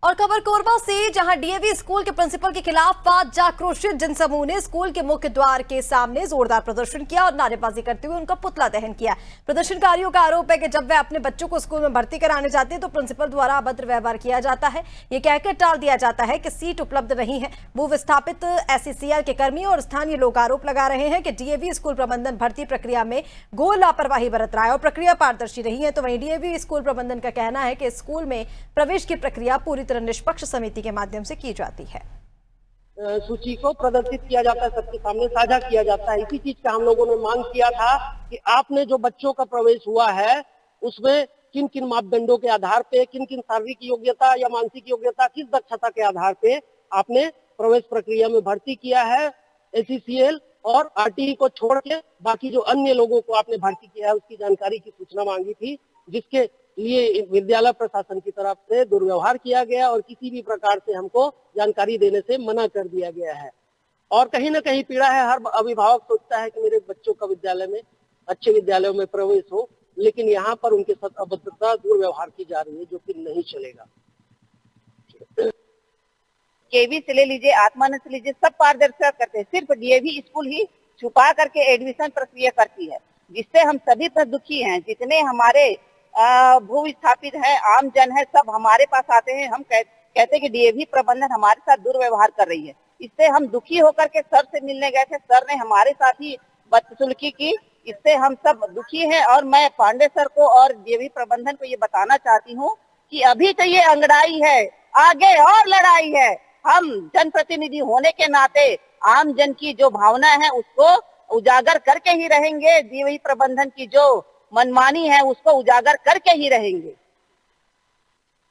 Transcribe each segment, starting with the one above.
और खबर कोरबा से, जहां डीएवी स्कूल के प्रिंसिपल के खिलाफ आज आक्रोशित जनसमूह ने स्कूल के मुख्य द्वार के सामने जोरदार प्रदर्शन किया और नारेबाजी करते हुए उनका पुतला दहन किया। प्रदर्शनकारियों का आरोप है कि जब वे अपने बच्चों को स्कूल में भर्ती कराने जाते हैं तो प्रिंसिपल द्वारा अभद्र व्यवहार किया जाता है। ये कहकर टाल दिया जाता है कि सीट उपलब्ध नहीं है। भू विस्थापित एससीसीएल के कर्मी और स्थानीय लोग आरोप लगा रहे हैं कि डीएवी स्कूल प्रबंधन भर्ती प्रक्रिया में घोर लापरवाही बरत रहा है और प्रक्रिया पारदर्शी नहीं है। तो वहीं डीएवी स्कूल प्रबंधन का कहना है कि स्कूल में प्रवेश की प्रक्रिया पूरी तरह निष्पक्ष समिति के माध्यम से की जाती है। सूची को प्रदर्शित किया जाता है, सबके सामने साझा किया जाता है। इसी चीज का हम लोगों ने मांग किया था कि आपने जो बच्चों का प्रवेश हुआ है उसमें किन किन मापदंडों के आधार पे, किन किन शारीरिक योग्यता या मानसिक योग्यता, किस दक्षता के आधार पे आपने प्रवेश प्रक्रिया में भर्ती किया है। एससीसीएल और आरटीई को छोड़ के बाकी जो अन्य लोगों को आपने भर्ती किया है उसकी जानकारी की सूचना मांगी थी, जिसके लिए विद्यालय प्रशासन की तरफ से दुर्व्यवहार किया गया और किसी भी प्रकार से हमको जानकारी देने से मना कर दिया गया है। और कहीं ना कहीं पीड़ा है, हर अभिभावक सोचता है कि मेरे बच्चों का विद्यालय में, अच्छे विद्यालयों में प्रवेश हो, लेकिन यहाँ पर उनके साथ अभद्रता, दुर्व्यवहार की जा रही है, जो कि नहीं चलेगा। केवी से ले लीजिए, आत्मानंद से लीजिए, सब पारदर्शिता करते हैं। सिर्फ डीएवी स्कूल ही छुपा करके एडमिशन प्रक्रिया करती है, जिससे हम सभी पर दुखी हैं। जितने हमारे भू विस्थापित है, आम जन है, सब हमारे पास आते हैं। हम कहते हैं कि डीएवी प्रबंधन हमारे साथ दुर्व्यवहार कर रही है। इससे हम दुखी होकर के सर से मिलने गए थे, सर ने हमारे साथ ही बदसलूकी की। इससे हम सब दुखी हैं और मैं पांडे सर को और डीएवी प्रबंधन को ये बताना चाहती हूँ कि अभी तो ये अंगड़ाई है, आगे और लड़ाई है। हम जनप्रतिनिधि होने के नाते आम जन की जो भावना है उसको उजागर करके ही रहेंगे। डीएवी प्रबंधन की जो मनमानी है उसको उजागर करके ही रहेंगे।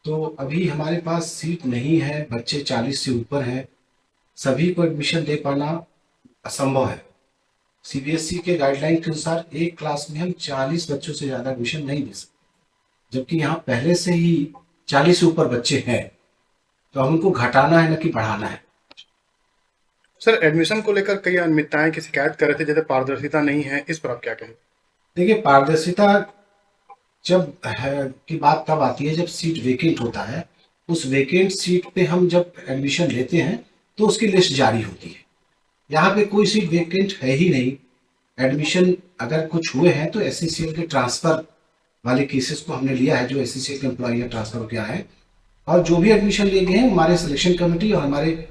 तो अभी हमारे पास सीट नहीं है, बच्चे 40 से ऊपर हैं, सभी को एडमिशन दे पाना असंभव है। सीबीएसई के गाइडलाइन के अनुसार एक क्लास में हम 40 बच्चों से ज्यादा एडमिशन नहीं दे सकते, जबकि यहाँ पहले से ही 40 से ऊपर बच्चे हैं, तो हम उनको घटाना है न कि बढ़ाना है। सर, एडमिशन को लेकर कई अनियमितताएं की शिकायत कर रहे थे, जैसे पारदर्शिता नहीं है, इस पर आप क्या कहें? देखिए, पारदर्शिता जब है की बात तब आती है जब सीट वेकेंट होता है। उस वेकेंट सीट पे हम जब एडमिशन लेते हैं तो उसकी लिस्ट जारी होती है। यहाँ पे कोई सीट वेकेंट है ही नहीं। एडमिशन अगर कुछ हुए हैं तो एससीसीएल के ट्रांसफर वाले केसेस को हमने लिया है, जो एससीसीएल के एम्प्लॉई ट्रांसफर किया है, और जो भी एडमिशन लिए गए हैं हमारे सिलेक्शन कमेटी और हमारे